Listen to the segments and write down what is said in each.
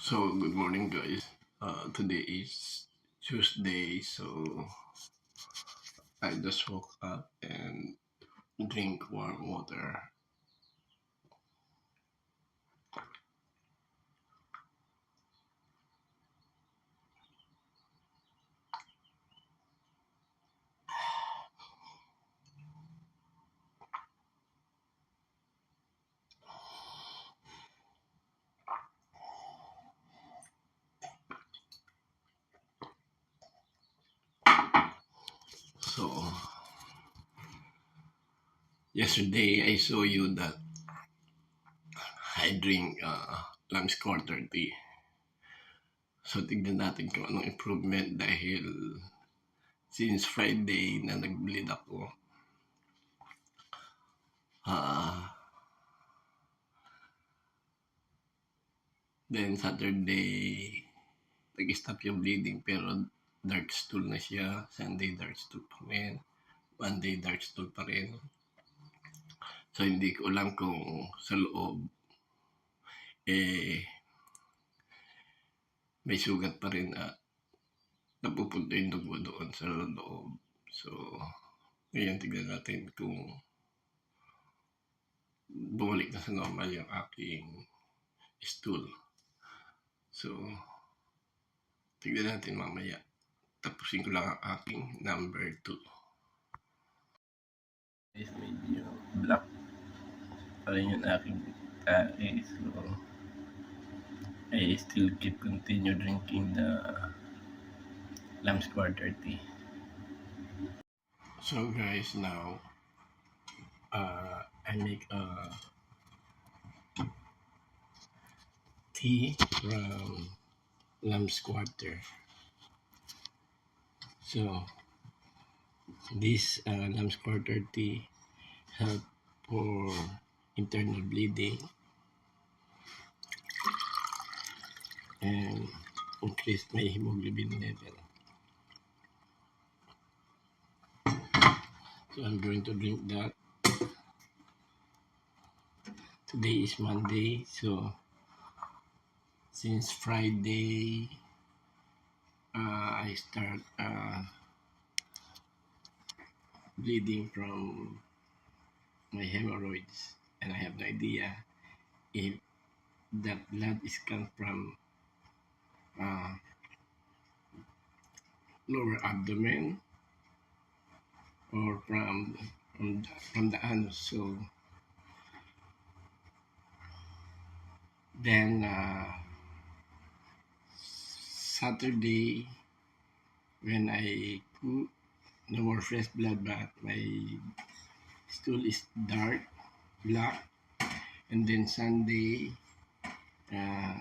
So good morning, guys. Today is Tuesday, so I just woke up and drink warm water. So yesterday I saw you that I drink lunch quarter tea. So tignan natin kung anong improvement dahil since Friday na nag-bleed ako. Ah, then Saturday nag-stop yung bleeding pero dark stool na siya. Sunday dark stool pa rin. Monday dark stool pa rin. So hindi ko alam kung sa loob eh may sugat pa rin at napupunta yung dugo doon sa loob. So ngayon tignan natin kung bumalik na sa normal yung aking stool. So tignan natin mamaya. Tapusin ko lang ang aking number 2. Is medyo black pa rin yung aking so I still continue drinking the Lamb's Quarter tea. So guys, now I make a tea from Lamb's Quarter. So this Lamb's Quarter tea help for internal bleeding and increase my hemoglobin level. So I'm going to drink that. Today is Monday, so since Friday I start bleeding from my hemorrhoids, and I have no idea if that blood is come from lower abdomen or from the anus. So then Saturday when I put no more fresh blood, but my stool is dark black, and then Sunday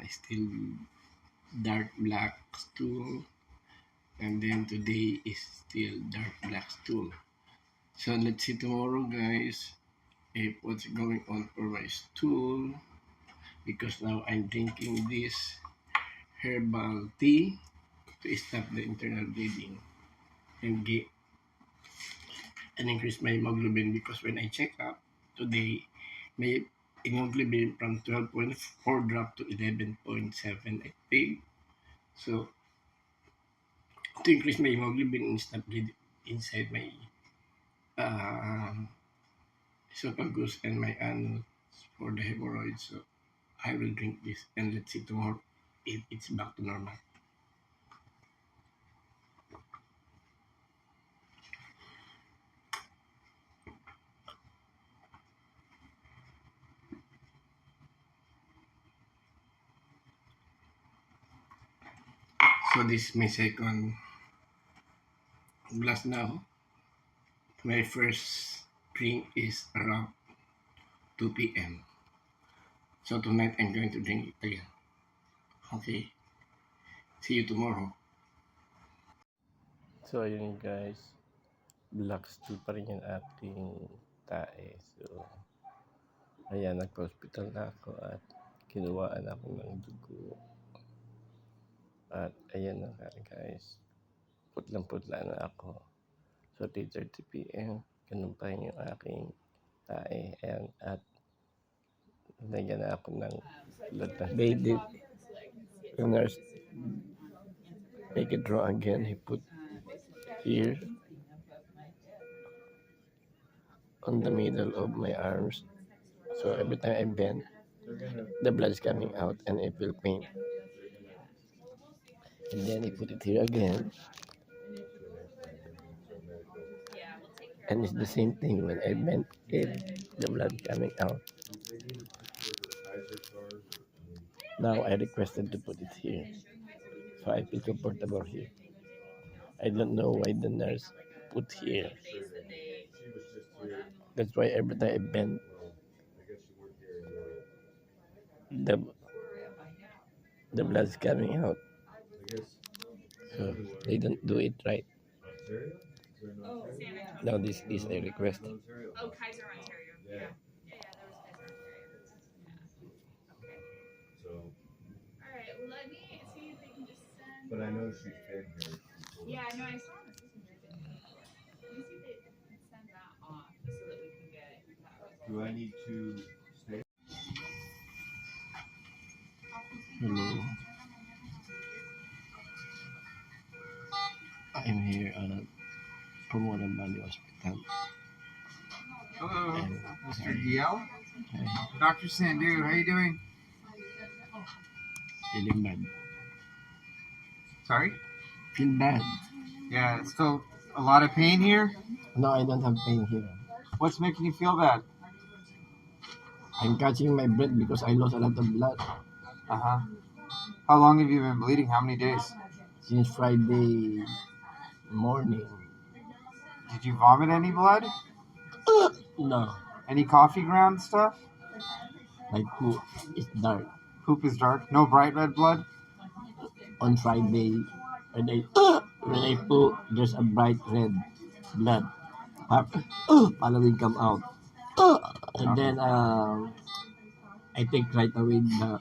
still dark black stool, and then today is still dark black stool. So let's see tomorrow, guys, if what's going on for my stool, because now I'm drinking this herbal tea to stop the internal bleeding and get and increase my hemoglobin, because when I check up today, my hemoglobin from 12.4 dropped to 11.7, I think. So to increase my hemoglobin and stop bleeding inside my esophagus and my anus for the hemorrhoids. So I will drink this and let's see tomorrow if it's back to normal. So this is my second glass now. My first drink is around 2 p.m. So tonight I'm going to drink it again. Okay. See you tomorrow. So ayun guys, black stew pa rin yung aking tae. So ayan, nagpa-hospital na ako at kinuhaan ako ng dugo. At ayan na nga guys, putlang-putla na ako. So 3:30 p.m. ganun pa rin yung aking tae. Ayan, at nagyan na ako ng blood na baby. The nurse make it draw again. He put here on the middle of my arms. So every time I bend, the blood is coming out and I feel pain. And then he put it here again. And it's the same thing when I bend it, the blood coming out. Now I requested to put it here. So I feel comfortable here. I don't know why the nurse put here. That's why every time I bend, the the blood's coming out. So they don't do it right. Now this is a request. Oh, Kaiser, Ontario. Yeah. Yeah, that was Kaiser, Ontario. Okay. All right. Well, let me see if they can just send. But I know she's been here. Yeah, I know. I saw in the system here. Let me see if they can send that off so that we can get that result. Do I need to stay? Hello. I'm here at Pomona Valley Hospital. Hello, And Mr. DL. I Dr. Sandu, how you doing? feeling bad. Sorry? Feel bad. Yeah, still a lot of pain here. No, I don't have pain here. What's making you feel bad? I'm catching my breath because I lost a lot of blood Uh-huh. How long have you been bleeding? How many days? since Friday morning. Did you vomit any blood? No, Any coffee ground stuff? my poop is dark. Poop is dark. No bright red blood? On Friday, when I poop, there's a bright red blood. Following come out. And then I take right away the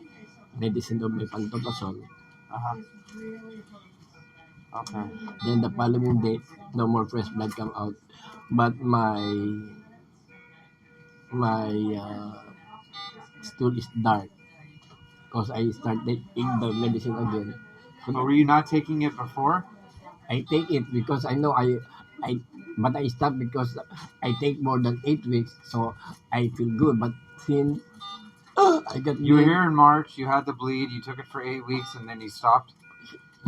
medicine of my pantoprazole. Uh-huh. Okay. Then the following day, no more fresh blood come out. But my stool is dark because I started taking the medicine again. So But were you not taking it before? I take it because I know but I stop because I take more than 8 weeks, so I feel good. But since I got You were bleed- here in March, you had the bleed, you took it for 8 weeks, and then you stopped?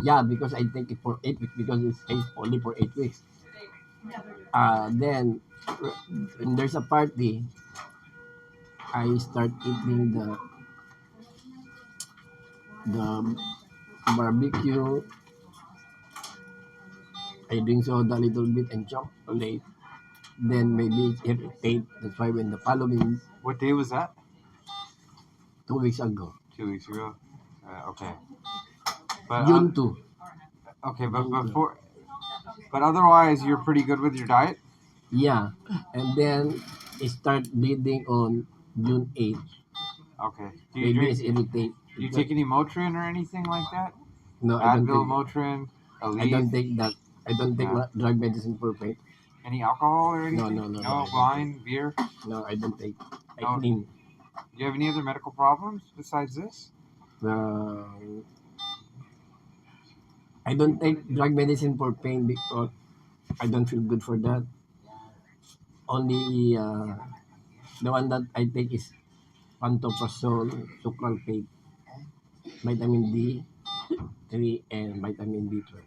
yeah, because I take it for 8 weeks because it's only for 8 weeks. Then when there's a party, I start eating the barbecue. I drink soda a little bit and chocolate. Then maybe it's irritate. That's why when the following What day was that? 2 weeks ago, 2 weeks ago. Okay. But June 2. okay, but before, but otherwise, you're pretty good with your diet. Yeah, and then it start bleeding on June 8. Okay. Do you Maybe drink? it's irritate. Do you take any Motrin or anything like that? No, I don't Advil, take. Motrin, I don't Aleve, take that. I don't take Yeah. drug medicine for pain. any alcohol or No, anything? no, no, no, I No don't wine, beer. No, I don't take. I No. clean. Do you have any other medical problems besides this? I don't take drug medicine for pain because I don't feel good for that. Only the one that I take is pantoprazole, sucralfate, vitamin D3, and vitamin B12.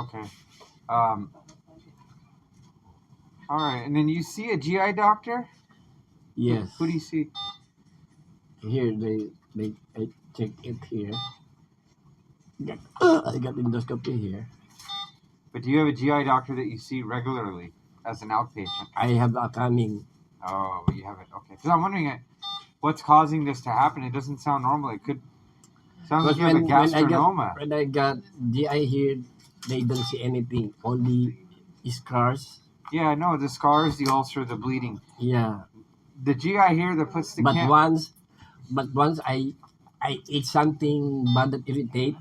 Okay. All right. And then you see a GI doctor? Yes. Who do you see? Here I check it here. I got endoscopy here. But do you have a GI doctor that you see regularly as an outpatient? I have a coming. Oh, you have it. Okay. Because I'm wondering what's causing this to happen. It doesn't sound normal. It could sounds like you have a gastronoma. When I got GI here, they don't see anything. Only scars. Yeah, I know the scars, the ulcer, the bleeding. Yeah. The GI here that puts the But cam- once I eat something bad that irritate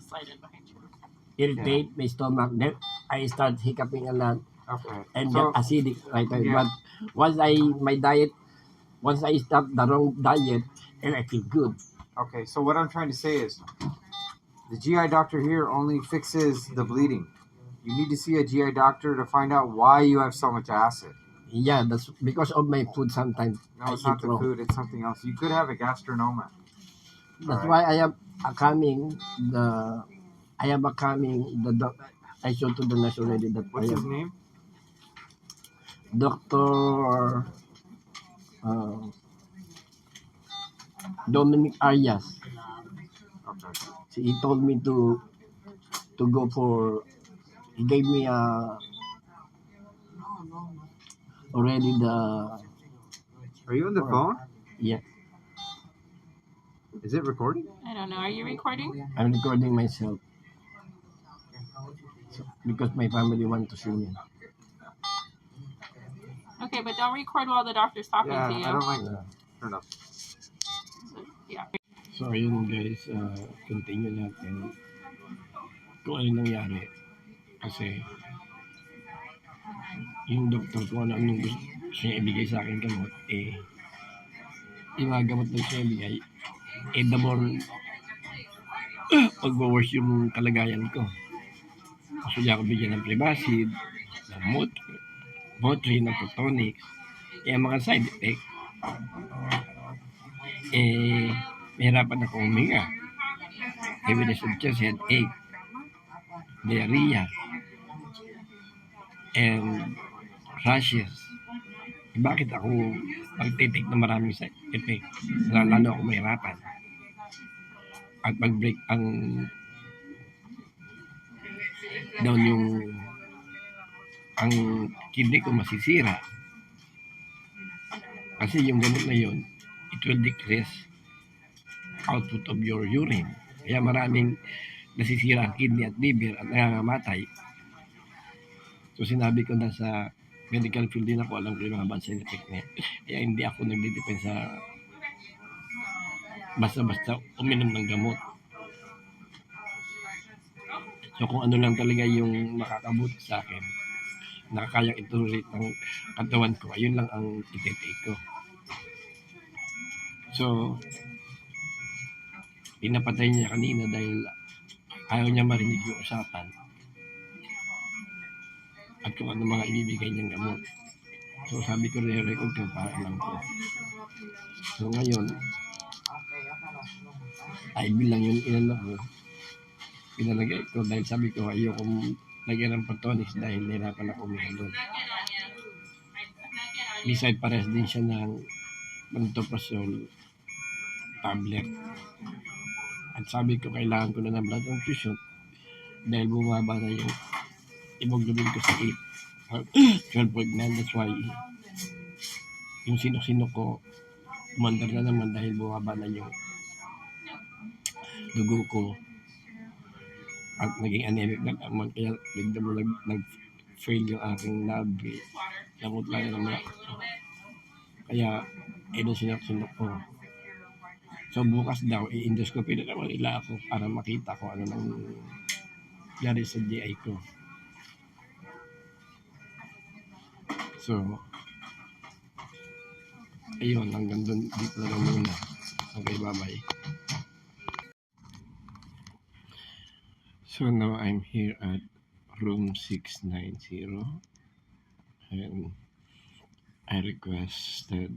my stomach, then I start hiccuping a lot Okay. and So get acidic right away. Yeah. But once I stop the wrong diet, and I feel good. Okay, so what I'm trying to say is the GI doctor here only fixes the bleeding. You need to see a GI doctor to find out why you have so much acid. Yeah, that's because of my food sometimes. No, it's not the food, it's something else. You could have a gastronoma. That's Alright. why I am coming the I am coming the doc, I showed to the nurse already that What's I his am name? Dr. Uh, Dominic Arias. Okay. He told me to go for. He gave me already the Are you on the phone? yeah. Is it recording? I don't know. Are you recording? I'm recording myself because my family want to see me. Okay, but don't record while the doctor's talking Yeah, to you. I don't like that. Turn up. Yeah. So ayun guys, continue natin kung ano nangyari. Kasi yung doktor ko ano gusto niya ibigay sa akin gamot, yung mga gamot na siya ibigay, the more magwa-worse yung kalagayan ko. Gusto niya ako bigyan ng Prevacid, ng Motrin, ng Protonic, yung mga side effect, mahirapan ako huminga. Heaviness of chest, headache, diarrhea, and rashes. Bakit ako magtitik na maraming side effect? Lalo ako mahirapan. At mag-break ang down ang kidney ko masisira. Kasi yung gamot na yun, it will decrease output of your urine. Kaya maraming nasisira ang kidney at liver at nangangamatay. So sinabi ko na sa medical field din ako, alam ko yung mga bad side effect niya. Kaya hindi ako nagdidepend sa basta-basta uminom ng gamot. So kung ano lang talaga yung makakabuti sa akin, nakakayang itolerate ng katawan ko, ayun lang ang ititake ko. So, pinapatay niya kanina dahil ayaw niya marinig yung usapan at kung ano mga ibibigay niyang gamot. So sabi ko re-record ko para alam ko. So ngayon, ay bilang yun inano ko, pinalagay ko dahil sabi ko ayoko lagyan ng Protonics dahil nahirapan ako uminom doon. Beside pares din siya ng pantoprazole tablet. At sabi ko kailangan ko na ng blood transfusion dahil bumaba na yung hemoglobin ko sa 8. 12.9. That's why yung sinok-sinok ko umandar na naman dahil bumaba na yung dugo ko at naging anemic na naman kaya bigla mo nag-fail yung aking labi. Lamot lang naman ako. Kaya yung sinok-sinok ko. So bukas daw i-endoscopy na naman nila ako para makita ko ano nang nangyari sa GI ko. So ayun, hanggang doon dito na lang muna. Okay, bye-bye. So now I'm here at room 690 and I requested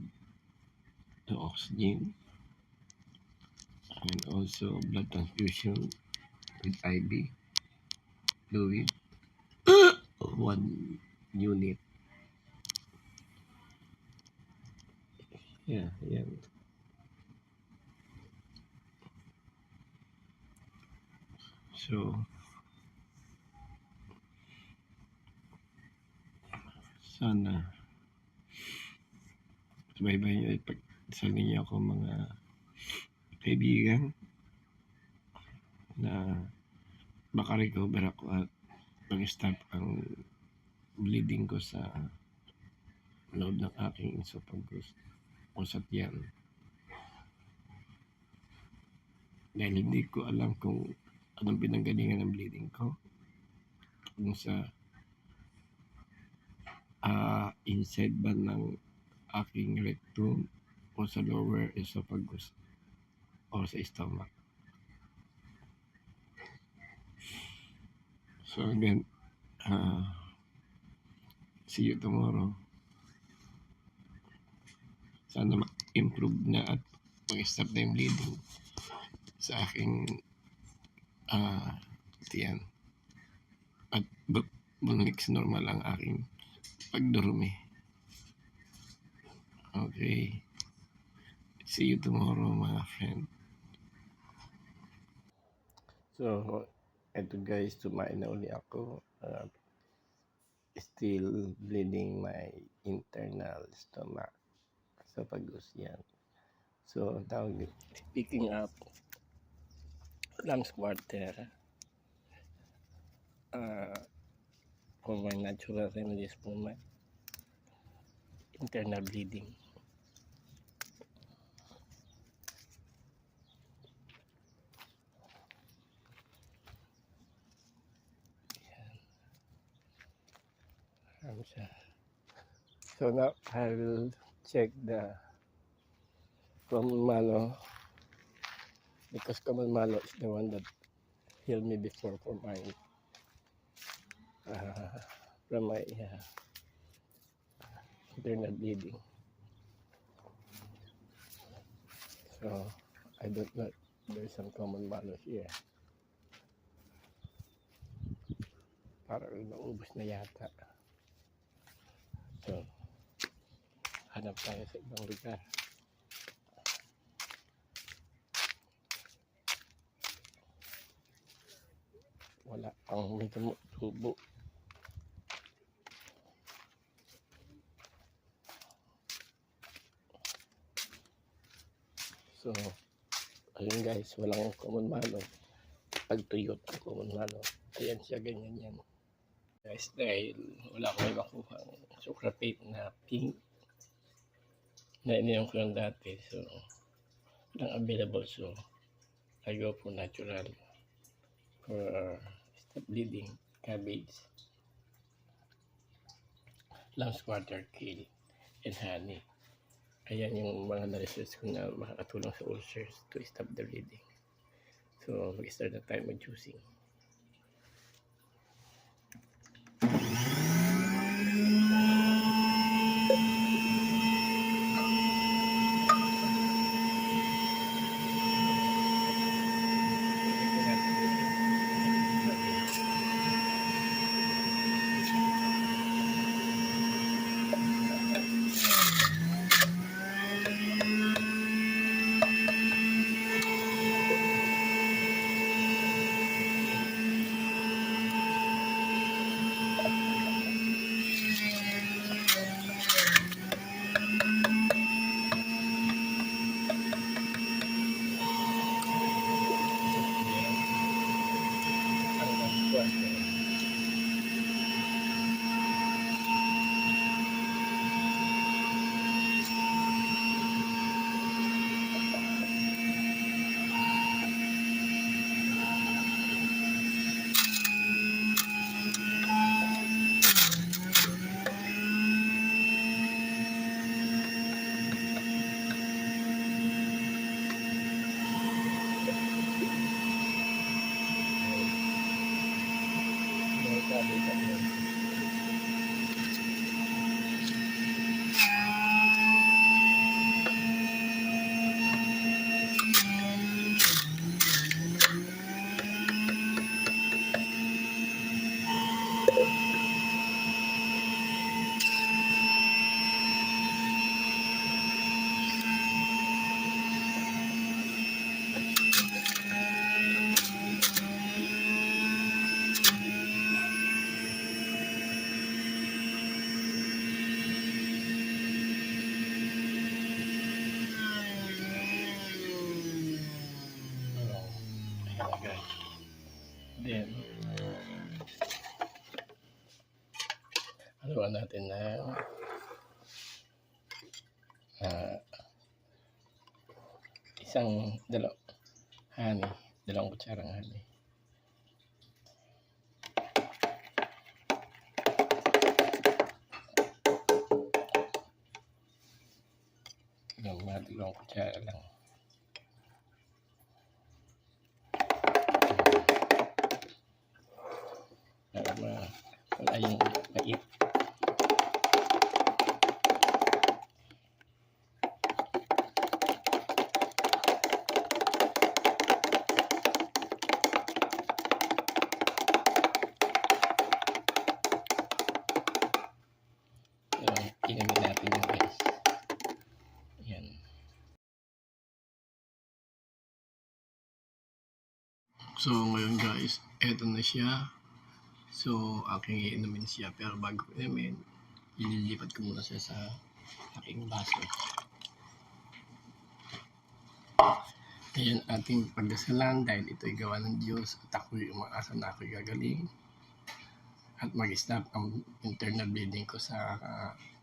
the oxygen and also blood transfusion with IV fluid 1 unit. Yeah. So sana subaybayan nyo at pagdasal ninyo ako mga kaibigan na makarecover ako at mag-stop ang bleeding ko sa loob ng aking esophagus o sa tiyan. Dahil hindi ko alam kung anong pinanggalingan ng bleeding ko. Kung sa inside ba ng aking rectum o sa lower esophagus. or sa stomach. So again, see you tomorrow. Sana ma-improve na at mag-stop na yung bleeding sa aking tiyan. At bumalik sa normal ang aking pagdurumi. Okay. See you tomorrow, mga friend. So, eto guys, tumain na uli ako. Still bleeding my internal stomach sa pag-us yan. So, speaking of lungs quarter, for my natural remedies for my internal bleeding. So now I will check the common malo, because common malo is the one that healed me before for my from my internal bleeding. So I don't know, there's some common malo here. Parang naubos na yata. So hanap tayo sa ibang lugar. Wala pang may tubo. So ayun guys, walang common malo. Pagtuyot ang common malo, ayan siya, ganyan yan guys, dahil wala akong makuha ang sucrapate na pink na ininom ko lang dati. So walang available, so I go for natural for stop bleeding, cabbage, lungs quarter, kale, and honey. Ayan yung mga na-research ko na makakatulong sa ulcers to stop the bleeding. So mag-start na tayo mag-juicing. Then haluan natin ng dalawang kutsarang honey. Dalawang kutsara lang. Wala yung pait. So, inumin natin yung guys. Yan. So, ngayon guys, eto na siya. So, aking iinumin siya. Pero bago ko inumin, ililipat ko muna siya sa aking baso. Ayan ating pagdasalan dahil ito'y gawa ng Diyos at ako'y umaasa na ako'y gagaling at mag-stop ang internal bleeding ko sa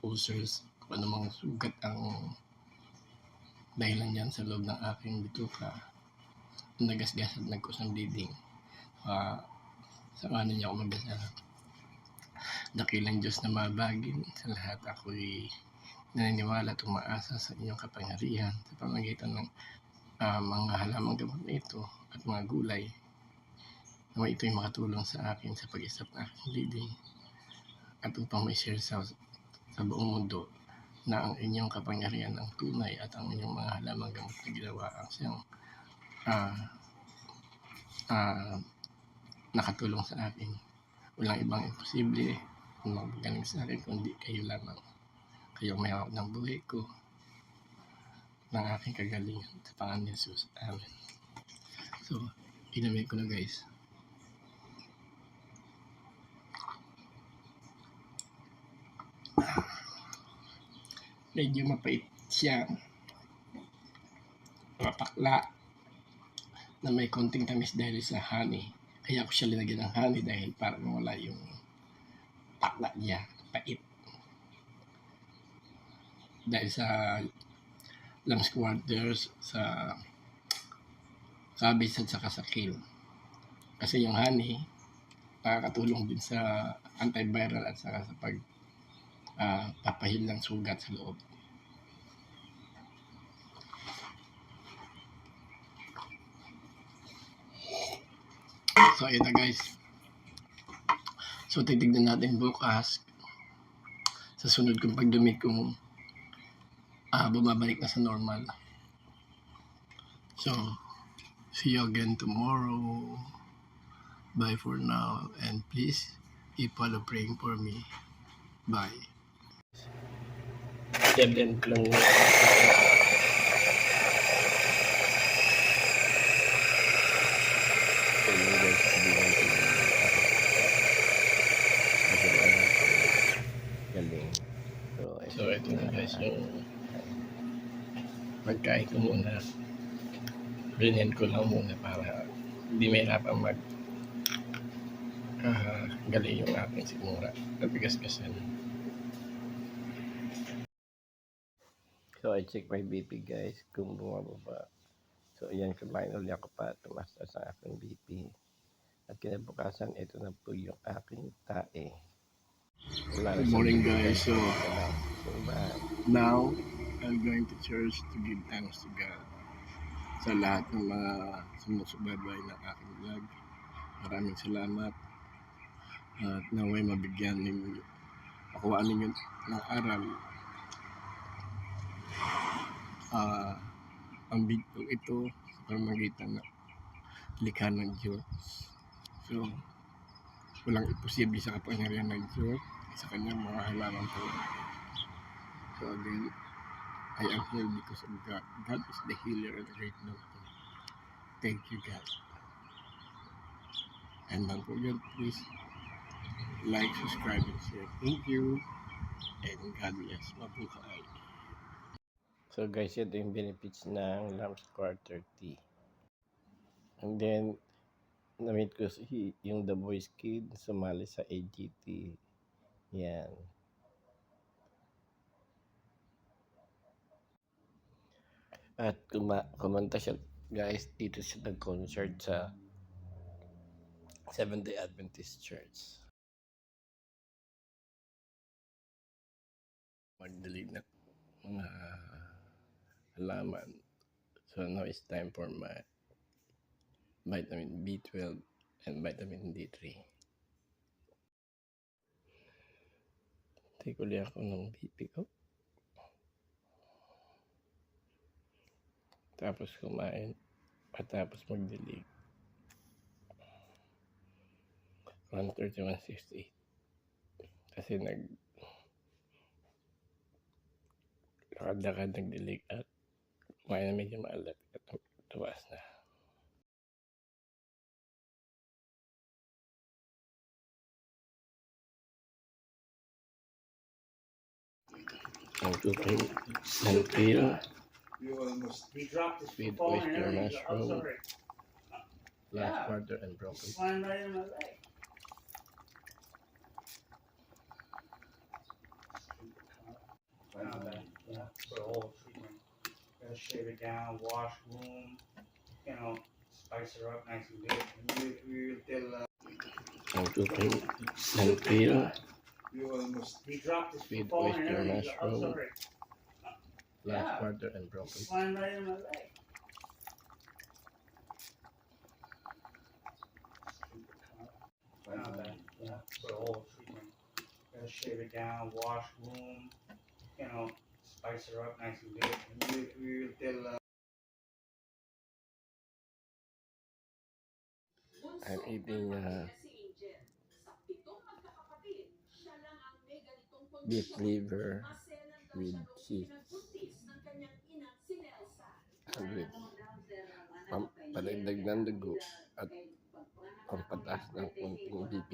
ulcers, kung anumang sugat ang dahilan yan sa loob ng aking bituka. Nagasgas at nagkusang bleeding. Sa ano niya ako magdasal. Dakilang Diyos na mabagin sa lahat, ako'y naniniwala at umaasa sa inyong kapangyarihan sa pamamagitan ng mga halamang gamot na ito at mga gulay. Nawa ito'y makatulong sa akin sa pag-stop ng aking bleeding at upang may share sa buong mundo na ang inyong kapangyarihan ang tunay at ang inyong mga halamang gamot na ginawa ang siyang nakatulong sa akin. Walang ibang imposible na magaling sa akin kundi kayo lamang. Kayo may hawak ng buhay ko, ng aking kagalingan sa pangalan ni Jesus. Amen. So, inumin ko na guys. Medyo mapait siya. Mapakla na may konting tamis dahil sa honey. Kaya ako siya linagyan ng honey dahil para mawala yung pakla niya. Pait. Dahil sa lungs quarters, sa cabbage at saka sa kale. Kasi yung honey, nakakatulong din sa antiviral at saka sa papahil ng sugat sa loob. So, ayun na guys. So, titignan natin bukas sa sunod kong pagdumi kung bumabalik na sa normal. So, see you again tomorrow. Bye for now. And please, keep follow praying for me. Bye. Yan ko lang. So, ito na guys yung pagkain ko muna. Blend ko lang muna para hindi mahirapan gali yung aking sigmura at bigas-gasan. So, I check my BP guys kung bumababa. So, ayan, kumain ulit ako pa tumastas ang aking BP. At kinabukasan, ito na po yung aking tae. Good morning guys. So, now, I'm going to church to give thanks to God sa lahat ng mga sumusubaybay ng aking vlog. Maraming salamat. At naway mabigyan ninyo, makuhaan ninyo ng aral ang video ito sa pamamagitan ng likha ng Diyos. So, walang imposible sa kapangyarihan ng Diyos sa kanyang mga halaman po. So again, I am here because of God. God is the healer and the great doctor. Thank you, God. And don't forget, please like, subscribe, and share. Thank you. And God bless. Mabuhay. So guys, ito yung benefits ng Lamb's Quarter Tea. And then, na-meet ko yung The Voice Kid, sumali sa AGT. Yan. At kumanta siya, guys, dito siya nag-concert sa Seventh-day Adventist Church. Magdalig na mga halaman. So now it's time for my vitamin B12 and vitamin D3. Take uli ako ng BP ko. Tapos kumain. Tapos magdilig. 131.68. Kasi lakad-lakad nagdilig at kumain na medyo maalat at tuwas na. Ang tupin ng peel, We dropped this with phone and oyster everything. I'm mushroom, sorry. last Yeah. quarter and broccoli. It's flying right in my leg. Yeah, for the whole treatment. Gotta shave it down, wash, room, spice her up nice and good. And we did Ang tupin ng peel, we dropped this with phone and oyster everything. I'm mushroom, sorry. last Yeah. quarter and broccoli. It's flying right in my leg. Yeah, for the whole treatment. Gotta shave it down, wash, room, spice her up nice and good. And we did I'm eating beef liver with cheese and with pampalagdag ng dugo at pampataas ng konting BP.